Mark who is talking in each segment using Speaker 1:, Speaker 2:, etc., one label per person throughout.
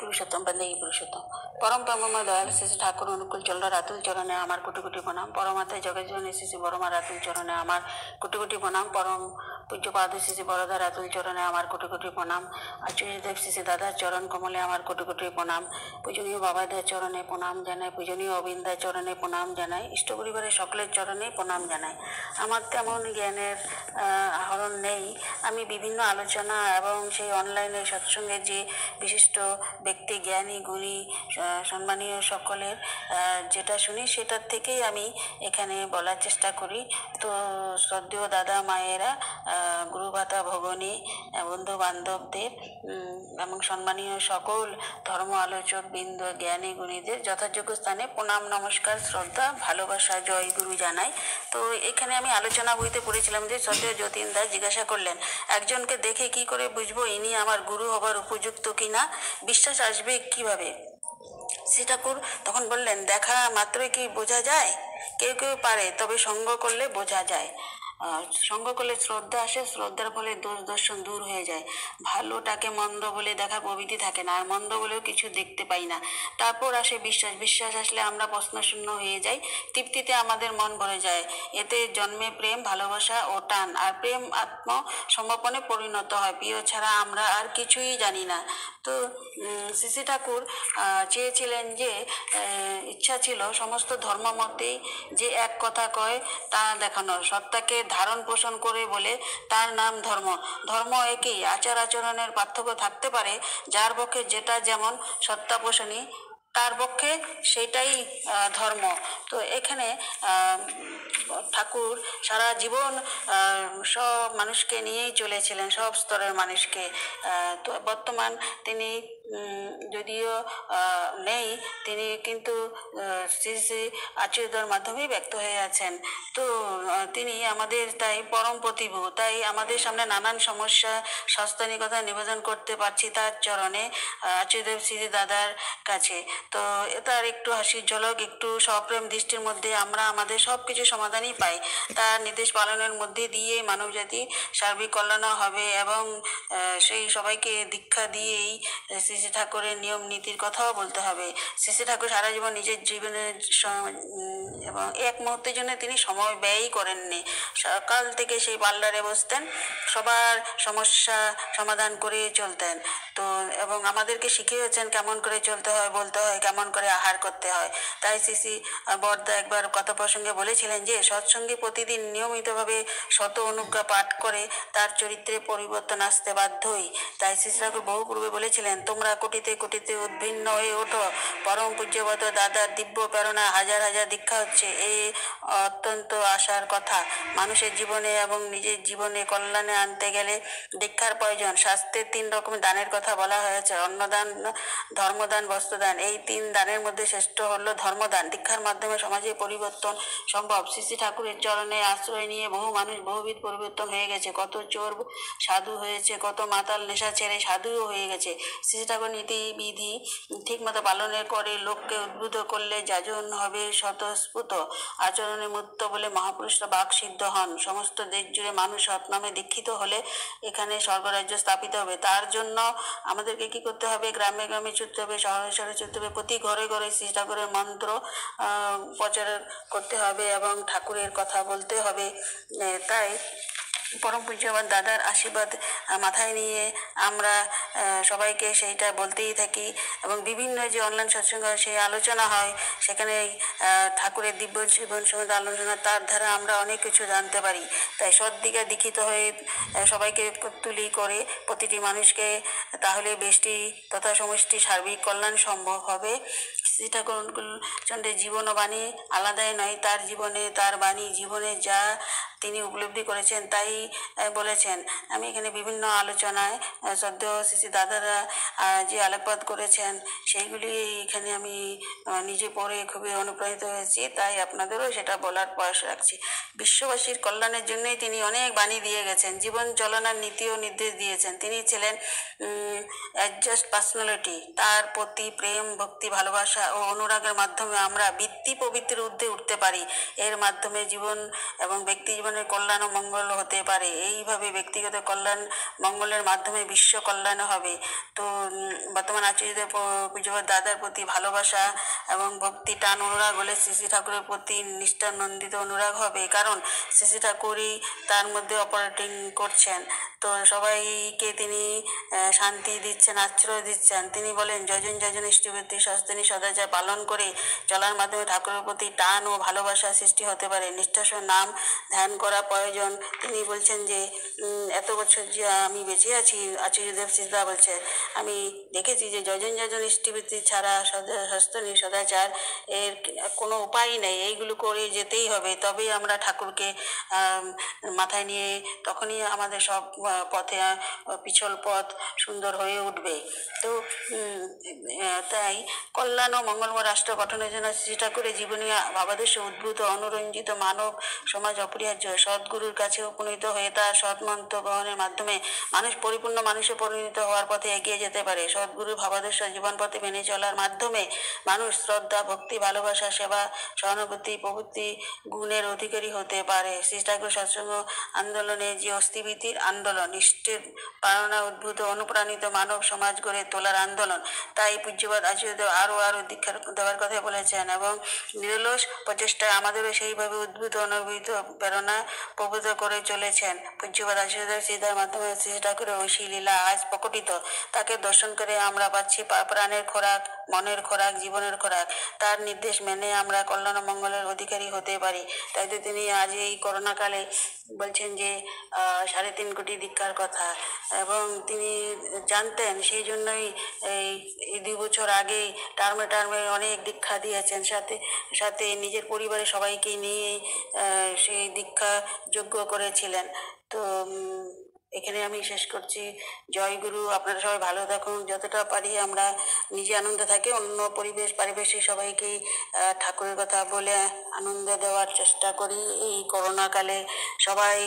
Speaker 1: পুরুষোত্তম বন্দেগী পুরুষোত্তম পরম প্রেমময় দয়াল শ্রী শ্রী ঠাকুর অনুকূল চন্দ্র রাতুল চরণে আমার কোটি কোটি প্রণাম। পরমাত্মায় জগৎজীবনে শ্রী শ্রী বড়মা রাতুল চরণে আমার কোটি কোটি প্রণাম। পরম পূজ্যপাদ শ্রী শ্রী বরদা রাতুল চরণে আমার কোটি কোটি প্রণাম। আচার্যদেব শ্রী শ্রী দাদার চরণ কমলে আমার কোটি কোটি প্রণাম। পূজনীয় বাবাদের চরণে প্রণাম জানাই, পূজনীয় অবিন্দার চরণে প্রণাম জানাই, ইষ্ট পরিবারের সকলের চরণে প্রণাম জানাই। আমার তেমন জ্ঞানের আহরণ নেই। আমি বিভিন্ন আলোচনা এবং সেই অনলাইনে সৎসঙ্গে যে বিশিষ্ট ব্যক্তি, জ্ঞানী গুণী সম্মানীয় সকলের যেটা শুনি সেটার থেকেই আমি এখানে বলার চেষ্টা করি। তো শ্রদ্ধেয় দাদা মায়েরা, গুরুভাতা ভগনী, বন্ধু বান্ধবদের এবং সম্মানীয় সকল ধর্ম আলোচক বৃন্দ, জ্ঞানী গুণীদের যথাযোগ্য স্থানে প্রণাম, নমস্কার, শ্রদ্ধা, ভালোবাসা, জয় গুরু জানাই। তো এখানে আমি আলোচনা বইতে পড়েছিলাম যে শ্রদ্ধেয় যতীন দাস জিজ্ঞাসা করলেন, একজনকে দেখে কি করে বুঝবো ইনি আমার গুরু হবার উপযুক্ত কিনা, বিশ্বাস আসবে কিভাবে? শ্রী ঠাকুর তখন বললেন, দেখা মাত্রই কি বোঝা যায়? কেউ কেউ পারে, তবে সঙ্গ করলে বোঝা যায়। সঙ্গ করলে শ্রদ্ধা আসে, শ্রদ্ধার ফলে দোষ দর্শন দূর হয়ে যায়। ভালোটাকে মন্দ বলে দেখার প্রবৃত্তি থাকে না, আর মন্দ বলেও কিছু দেখতে পাই না। তারপর আসে বিশ্বাস, বিশ্বাস আসলে আমরা প্রশ্নশূন্য হয়ে যাই, তৃপ্তিতে আমাদের মন ভরে যায়। এতে জন্মে প্রেম, ভালোবাসা ও টান, আর প্রেম আত্মসমর্পণে পরিণত হয়। প্রিয় ছাড়া আমরা আর কিছুই জানি না। তো শ্রী শ্রী ঠাকুর চেয়েছিলেন যে, ইচ্ছা ছিল সমস্ত ধর্মমতেই যে এক কথা কয় তা দেখানোর, সত্তাকে ধারণ পোষণ করে বলে তার নাম ধর্ম। ধর্ম একই, আচার আচরণের পার্থক্য থাকতে পারে, যার পক্ষে যেটা যেমন সত্তা পোষণী তার পক্ষে সেটাই ধর্ম। তো এখানে ঠাকুর সারা জীবন সব মানুষকে নিয়েই চলেছিলেন, সব স্তরের মানুষকে। তো বর্তমান তিনি যদিও নেই, তিনি কিন্তু শ্রী শ্রী আচার্যদের মাধ্যমেই ব্যক্ত হয়ে আছেন। তো তিনি আমাদের তাই পরম প্রতিভু, তাই আমাদের সামনে নানান সমস্যা সস্তানিকতা নিবেদন করতে পারছি তার চরণে, আচার্যদেব শ্রী দাদার কাছে। তো তার একটু হাসির ঝলক, একটু সপ্রেম দৃষ্টির মধ্যে আমরা আমাদের সব কিছু সমাধানই পাই। তার নির্দেশ পালনের মধ্যে দিয়ে মানবজাতি সার্বিক কল্যাণ হবে, এবং সেই সবাইকে দীক্ষা দিয়েই শ্রী শ্রী ঠাকুরের নিয়ম নীতির কথাও বলতে হবে। শ্রী শ্রী ঠাকুর সারা জীবন নিজের জীবনের এবং এক মুহূর্তের জন্য তিনি সময় ব্যয়ই করেননি। সকাল থেকে সেই পার্লারে বসতেন, সবার সমস্যা সমাধান করে চলতেন। তো এবং আমাদেরকে শিখিয়েছেন কেমন করে চলতে হয়, বলতে হয়, কেমন করে আহার করতে হয়। তাই শ্রী শ্রী বর্দা একবার কথা প্রসঙ্গে বলেছিলেন যে, সৎসঙ্গী প্রতিদিন নিয়মিতভাবে শত অনুজ্ঞা পাঠ করে তার চরিত্রে পরিবর্তন আসতে বাধ্যই। তাই শ্রী ঠাকুর বহু পূর্বে বলেছিলেন, তোমরা কোটিতে কোটিতে উদ্ভিন্ন হয়ে ওঠো, পরম পূজ্যবত দাদার দিব্য প্রেরণা হাজার হাজার দীক্ষা হচ্ছে। এই অত্যন্ত আশার কথা। মানুষের জীবনে এবং নিজের জীবনে কল্যাণে আনতে গেলে দীক্ষার প্রয়োজন। শাস্ত্রের 3 রকমের দানের কথা বলা হয়েছে, অন্নদান, ধর্মদান, বস্ত্রদান। এই 3 দানের মধ্যে শ্রেষ্ঠ হলো ধর্মদান। দীক্ষার মাধ্যমে সমাজে পরিবর্তন সম্ভব। শ্রী শ্রী ঠাকুরের চরণে আশ্রয় নিয়ে বহু মানুষ বহুবিধ পরিবর্তন হয়ে গেছে। কত চোর সাধু হয়েছে, কত মাতাল নেশা ছেড়ে সাধুও হয়ে গেছে। শ্রী শ্রী ঠাকুর নীতিবিধি ঠিকমতো পালনের করে লোককে উদ্বুদ্ধ করলে যাজন হবে স্বতঃস্ফূর্ত। আচরণে মুক্ত বলে মহাপুরুষরা বাক সিদ্ধ হন। সমস্ত দেশ জুড়ে মানুষ সৎনামে দীক্ষিত হলে এখানে স্বর্গরাজ্য স্থাপিত হবে। তার জন্য আমাদেরকে কি করতে হবে? গ্রামে গ্রামে ছুটতে হবে, শহরে শহরে ছুটতে হবে, প্রতি ঘরে ঘরে শ্রী ঠাকুরের মন্ত্র প্রচার করতে হবে এবং ঠাকুরের কথা বলতে হবে। তাই পরম পূজ্যবাদ দাদার আশীর্বাদ মাথায় নিয়ে আমরা সবাইকে সেইটা বলতেই থাকি। এবং বিভিন্ন যে অনলাইন সৎসঙ্গ সেই আলোচনা হয়, সেখানে ঠাকুরের দিব্য জীবন সম্বন্ধে আলোচনা, তার দ্বারা আমরা অনেক কিছু জানতে পারি। তাই সদ্দিকে দীক্ষিত হয়ে সবাইকে তুলি করে প্রতিটি মানুষকে, তাহলে বেষ্টি তথা সমষ্টি সার্বিক কল্যাণ সম্ভব হবে। শ্রী ঠাকুর চন্দ্রের জীবন ও বাণী আলাদাই নয়, তার জীবনে তার বাণী জীবনে যা তিনি উপলব্ধি করেছেন তাই বলেছেন। আমি এখানে বিভিন্ন আলোচনায় শ্রদ্ধেয় শ্রী শ্রী দাদারা যে আলোকপাত করেছেন সেইগুলি এখানে আমি নিজে পড়ে খুবই অনুপ্রাণিত হয়েছি, তাই আপনাদেরও সেটা বলার প্রয়াস রাখছি। বিশ্ববাসীর কল্যাণের জন্যই তিনি অনেক বাণী দিয়ে গেছেন, জীবন চলনার নীতিও নির্দেশ দিয়েছেন। তিনি ছিলেন অ্যাডজাস্ট পার্সোনালিটি। তার প্রতি প্রেম, ভক্তি, ভালোবাসা ও অনুরাগের মাধ্যমে আমরা বৃত্তি প্রবৃত্তির ঊর্ধ্বে উঠতে পারি। এর মাধ্যমে জীবন এবং ব্যক্তি জীবনে জনের কল্যাণ ও মঙ্গল হতে পারে। এইভাবে ব্যক্তিগত কল্যাণ মঙ্গলের মাধ্যমে বিশ্ব কল্যাণ হবে। তো বর্তমান আচার্যদেব পূজ্যপাদ দাদার প্রতি ভালোবাসা এবং ভক্তি টান অনুরাগ হলে শ্রী শ্রী ঠাকুরের প্রতি নিষ্ঠানন্দিত অনুরাগ হবে, কারণ শ্রী শ্রী ঠাকুরই তার মধ্যে অপারেটিং করছেন। তো সবাইকে তিনি শান্তি দিচ্ছেন, আশ্রয় দিচ্ছেন। তিনি বলেন, যজন যজন ইষ্টবৃত্তি সস্তনী সদাচার পালন করে চলার মাধ্যমে ঠাকুরের প্রতি টান ও ভালোবাসা সৃষ্টি হতে পারে। নিষ্ঠার সঙ্গে নাম ধ্যান করা প্রয়োজন। তিনি বলছেন যে এত বছর যে আমি বেঁচে আছি, আচার্যদেব সিদ্ধা বলছে, আমি দেখেছি যে যজন যজন ইষ্টবৃত্তি ছাড়া সস্তনী সদাচার এর কোনো উপায় নেই। এইগুলো করে যেতেই হবে, তবেই আমরা ঠাকুরকে মাথায় নিয়ে, তখনই আমাদের সব পথে পিছল পথ সুন্দর হয়ে উঠবে। তো তাই কল্যাণ ও মঙ্গলময় রাষ্ট্র গঠনের জন্য শ্রী ঠাকুরের জীবনী ভাবাদর্শে উদ্ভূত অনুরঞ্জিত মানব সমাজ অপরিহার্য। সদ্গুরুর কাছে উপনীত হয়ে তার সৎমন্ত্র গ্রহণের মাধ্যমে মানুষ পরিপূর্ণ মানুষে পরিণত হওয়ার পথে এগিয়ে যেতে পারে। সদ্গুরুর ভাবাদর্শ জীবন পথে মেনে চলার মাধ্যমে মানুষ শ্রদ্ধা, ভক্তি, ভালোবাসা, সেবা, সহানুভূতি প্রভৃতি গুণের অধিকারী হতে পারে। শ্রী ঠাকুর সৎসঙ্গ আন্দোলনে যে অস্থিভীতির আন্দোলন, নিষ্ঠের প্রেরণা উদ্ভূত অনুপ্রাণিত মানব সমাজ গড়ে তোলার আন্দোলন। তাই পূজ্যপাদ আচার্যদেব আরো দীক্ষা দেওয়ার কথা বলেছেন এবং নিরলস প্রচেষ্টায় আমাদেরও সেইভাবে উদ্ভূত অনুভূত প্রেরণা প্রভূত করে চলেছেন। পূজ্যপাদ আচার্যদেব সিদ্ধার মাধ্যমে শ্রী ঠাকুরের ঐশী লীলা আজ প্রকটিত। তাকে দর্শন করে আমরা পাচ্ছি প্রাণের খোরাক, মনের খোরাক, জীবনের খোরাক। তার নির্দেশ মেনে আমরা কল্যাণ মঙ্গলের অধিকারী হতে পারি। তাই তো তিনি আজ এই করোনাকালে বলছেন যে 3.5 কোটি দীক্ষার কথা, এবং তিনি জানতেন, সেই জন্যই এই 2 বছর আগেই টার্মে টার্মে অনেক দীক্ষা দিয়েছেন। সাথে সাথে নিজের পরিবারের সবাইকে নিয়ে সেই দীক্ষা যোগ্য করেছিলেন। তো এখানে আমি শেষ করছি। জয় গুরু। আপনারা সবাই ভালো থাকুন। যতটা পারি আমরা নিজে আনন্দ থাকি, অন্য পারিবেশিক সবাইকেই ঠাকুরের কথা বলে আনন্দ দেওয়ার চেষ্টা করি। এই করোনাকালে সবাই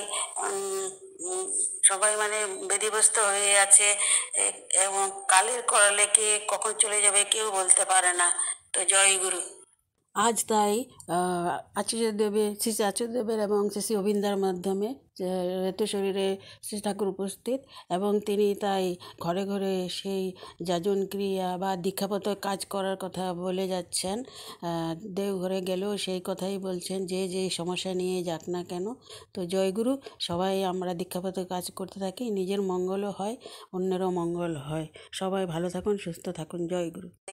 Speaker 1: সবাই মানে বেদিগ্রস্ত হয়ে আছে, এবং কালের করালে কে কখন চলে যাবে কেউ বলতে পারে না। তো জয় গুরু।
Speaker 2: আজ তাই আচার্যদেবের, শ্রী শ্রী আচার্যদেবের এবং শ্রী শ্রী অবিন্দার মাধ্যমে রেত শরীরে শ্রী ঠাকুর উপস্থিত, এবং তিনি তাই ঘরে ঘরে সেই যাজন ক্রিয়া বা দীক্ষাপত কাজ করার কথা বলে যাচ্ছেন। দেওঘরে গেলেও সেই কথাই বলছেন, যে যে সমস্যা নিয়ে যাক না কেন। তো জয়গুরু। সবাই আমরা দীক্ষাপত কাজ করতে থাকি, নিজের মঙ্গলও হয়, অন্যেরও মঙ্গল হয়। সবাই ভালো থাকুন, সুস্থ থাকুন। জয়গুরু।